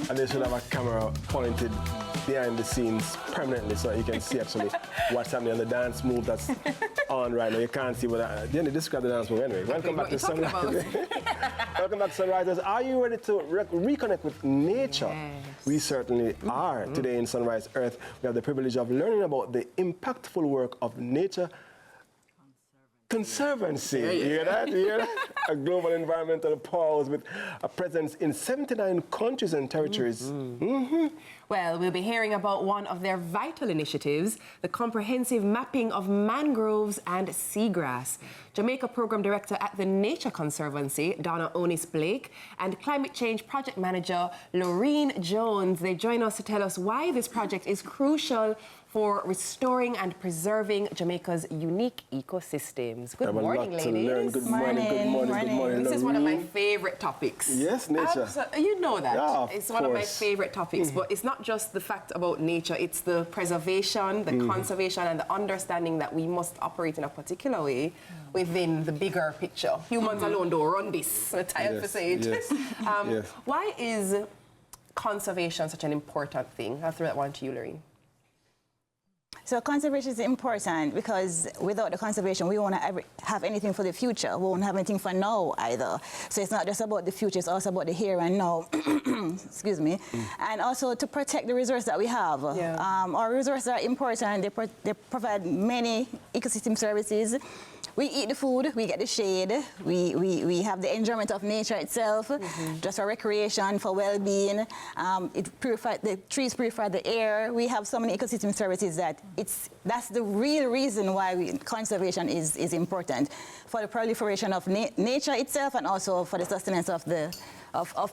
And they should have a camera pointed behind the scenes permanently so you can see actually what's happening on the dance move that's on right now. You can't see what Jenny, describe the dance move anyway. Welcome back to Sunrise. Welcome back to Sunrisers. Are you ready to reconnect with nature? Yes. We certainly are. Today in Sunrise Earth, we have the privilege of learning about the impactful work of nature Conservancy. You hear that? You hear that? A global environmental powerhouse with a presence in 79 countries and territories. Well, we'll be hearing about one of their vital initiatives, the comprehensive mapping of mangroves and seagrass. Jamaica Program Director at the Nature Conservancy, Donna Onis-Blake, and Climate Change Project Manager, Lorene Jones. They join us to tell us why this project is crucial for restoring and preserving Jamaica's unique ecosystems. Good morning, ladies. Good morning, good morning, good morning. This is one of my favorite topics. Yes, nature. You know that. Yeah, it's one of my favorite topics, but it's not just the fact about nature, it's the preservation, the conservation, and the understanding that we must operate in a particular way within the bigger picture. Humans alone don't run this. I'm tired to say it. Yes. Why is conservation such an important thing? I'll throw that one to you, Lorene. So conservation is important because without the conservation, we won't have anything for the future. We won't have anything for now either. So it's not just about the future, it's also about the here and now. Excuse me. And also to protect the resources that we have. Our resources are important. They provide many ecosystem services. We eat the food, we get the shade, we have the enjoyment of nature itself, just for recreation, for well-being. The trees purify the air. We have so many ecosystem services that that's the real reason why conservation is important, for the proliferation of nature itself and also for the sustenance of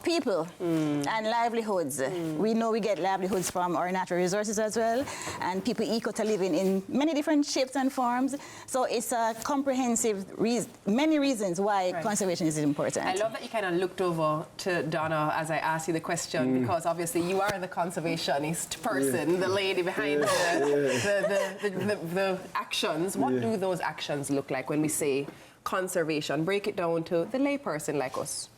people and livelihoods. We know we get livelihoods from our natural resources as well, and people equal to living in many different shapes and forms. So it's a comprehensive many reasons why conservation is important. I love that you kind of looked over to Donna as I asked you the question, because obviously you are the conservationist person, the lady behind the actions. What do those actions look like when we say conservation? Break it down to the layperson like us.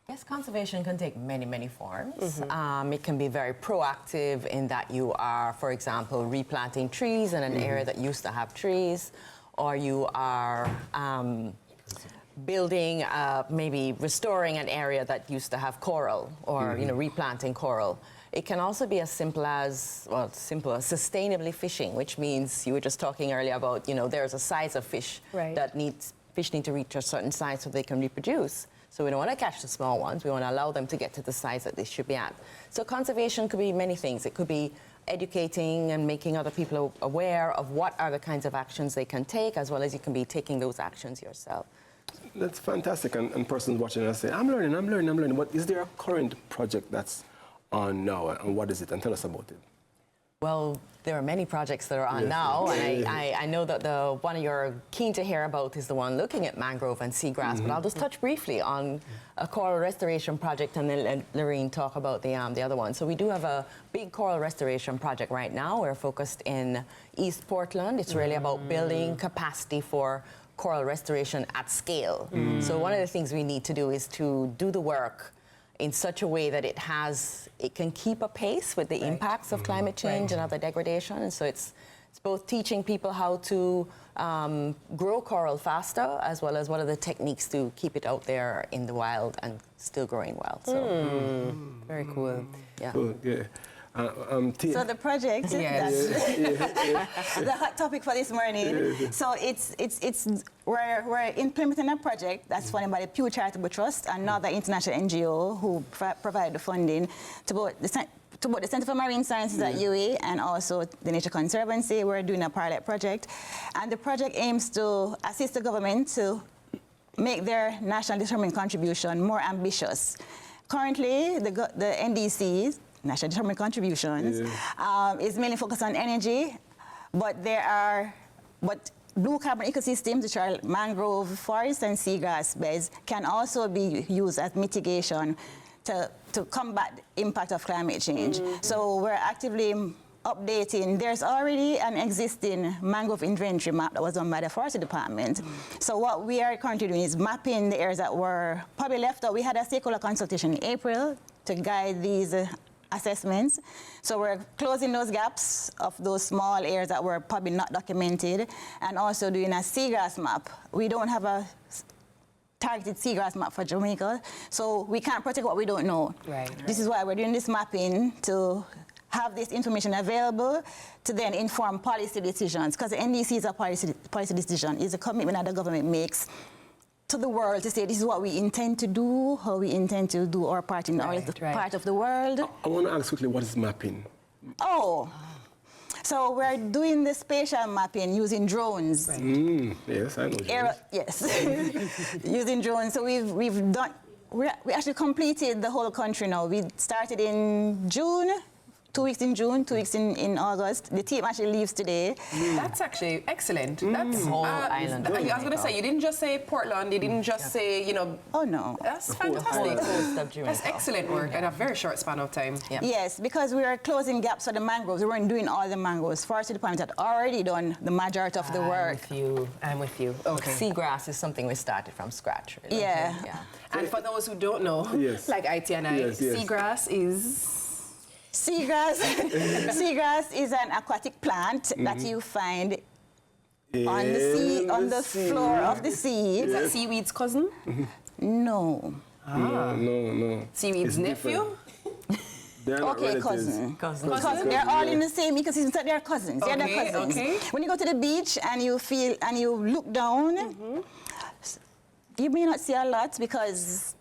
Yes, conservation can take many, many forms. It can be very proactive in that you are, for example, replanting trees in an area that used to have trees, or you are building, maybe restoring an area that used to have coral, or replanting coral. It can also be as simple as, sustainably fishing, which means you were just talking earlier about, there's a size of fish that fish need to reach a certain size so they can reproduce. So we don't want to catch the small ones. We want to allow them to get to the size that they should be at. So conservation could be many things. It could be educating and making other people aware of what are the kinds of actions they can take, as well as you can be taking those actions yourself. That's fantastic. And persons watching us say, I'm learning. But is there a current project that's on now? And what is it? And tell us about it. Well, there are many projects that are on now, and I know that the one you're keen to hear about is the one looking at mangrove and seagrass, but I'll just touch briefly on a coral restoration project and then let Lorene talk about the other one. So we do have a big coral restoration project right now. We're focused in East Portland. It's really about building capacity for coral restoration at scale. So one of the things we need to do is to do the work in such a way that it can keep a pace with the impacts of climate change and other degradation. And so it's both teaching people how to grow coral faster, as well as what are the techniques to keep it out there in the wild and still growing well. So very cool. Yeah. Cool, yeah. So the project, that's the hot topic for this morning. So we're implementing a project that's funded by the Pew Charitable Trust, another international NGO who provide the funding to both the Center for Marine Sciences at UA and also the Nature Conservancy. We're doing a pilot project, and the project aims to assist the government to make their national determined contribution more ambitious. Currently, the NDCs, National Determined Contributions, is mainly focused on energy, but blue carbon ecosystems, which are mangrove forests and seagrass beds, can also be used as mitigation to combat the impact of climate change. So we're actively updating. There's already an existing mangrove inventory map that was done by the Forestry Department. So what we are currently doing is mapping the areas that were probably left out. We had a stakeholder consultation in April to guide these assessments. So we're closing those gaps of those small areas that were probably not documented, and also doing a seagrass map. We don't have a targeted seagrass map for Jamaica, so we can't protect what we don't know. Right. This is why we're doing this mapping, to have this information available to then inform policy decisions, because the NDC is a policy decision, is a commitment that the government makes to the world to say this is what we intend to do, how we intend to do our part in our part of the world. I want to ask quickly, what is mapping? Oh, so we're doing the spatial mapping using drones. Right. Yes, I know drones. Yes, using drones. So we actually completed the whole country now. We started in June. 2 weeks in June, 2 weeks in August. The team actually leaves today. That's actually excellent. That's the whole island. I was going to say, you didn't just say Portland, you didn't just say, you know. Oh, no. That's fantastic. That's excellent work in a very short span of time. Yeah. Yes, because we are closing gaps for the mangroves. We weren't doing all the mangroves. Forestry Department had already done the majority of the work. I'm with you. Okay. Seagrass is something we started from scratch. Really. Yeah. And for those who don't know, Yes. like IT and I, Yes, yes. seagrass is... Seagrass is an aquatic plant that you find on the sea, on the floor of the sea. Is that seaweed's cousin? No. No. Seaweed's It's nephew? They're not Okay, relatives. cousin. They're all in the same ecosystem, so they're cousins. Okay, They're cousins. okay. When you go to the beach and you feel and you look down, you may not see a lot because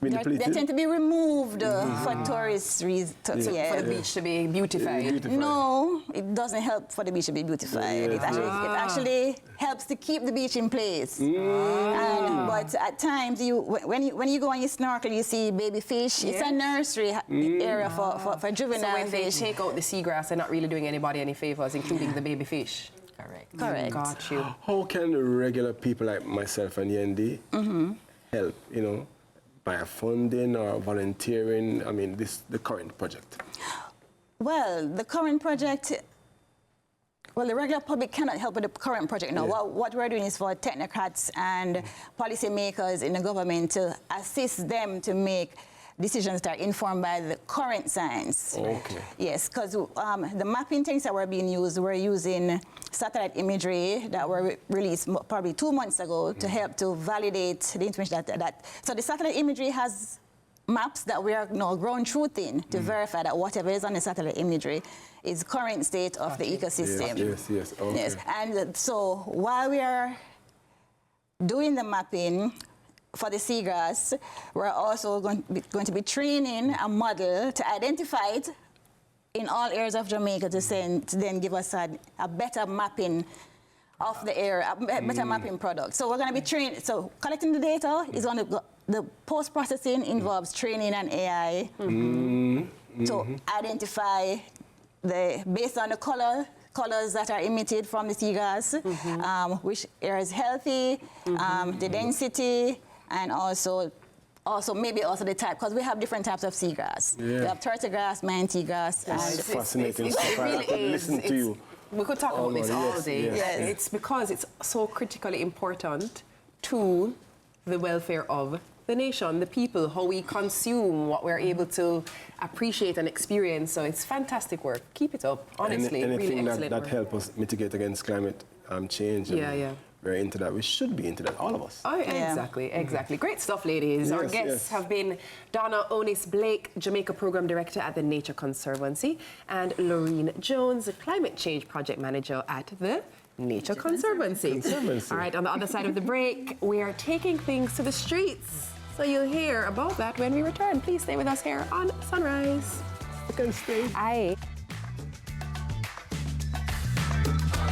they tend to be removed for tourist reasons. For the beach to be beautified. No, it doesn't help for the beach to be beautified. It actually helps to keep the beach in place. But at times, when you go and you snorkel, you see baby fish. It's a nursery area for juvenile So when they fish. take out the seagrass, they're not really doing anybody any favors, including the baby fish. Correct. Got you. How can regular people like myself and Yendi help, by funding or volunteering, the current project? Well, the current project, the regular public cannot help with the current project now. Yeah. What we're doing is for technocrats and policymakers in the government to assist them to make decisions that are informed by the current science. Okay. Yes, because the mapping things that were being used, we're using satellite imagery that were released probably 2 months ago to help to validate the information so the satellite imagery has maps that we are now ground truthing to verify that whatever is on the satellite imagery is current state of the ecosystem. Yes. Okay. Yes, and so while we are doing the mapping for the seagrass, we're also going to be training a model to identify it in all areas of Jamaica to then give us a better mapping of the area, a better mapping product. So we're going to be training. So collecting the data is on the post-processing involves training and AI to identify based on the colors that are emitted from the seagrass, which area is healthy, the density, and also maybe the type, because we have different types of seagrass. Yeah. We have turtle grass, manatee grass. It's fascinating stuff. It really I could listen to you. We could talk about this all day. Yes. It's because it's so critically important to the welfare of the nation, the people, how we consume, what we're able to appreciate and experience. So it's fantastic work. Keep it up, honestly. Anything really that help us mitigate against climate change. We're into that. We should be into that, all of us. Oh, exactly. Great stuff, ladies. Our guests have been Donna Onis-Blake, Jamaica Program Director at the Nature Conservancy, and Lorene Jones, the Climate Change Project Manager at the Nature Conservancy. All right, on the other side of the break, we are taking things to the streets. So you'll hear about that when we return. Please stay with us here on Sunrise. You can stay. Aye.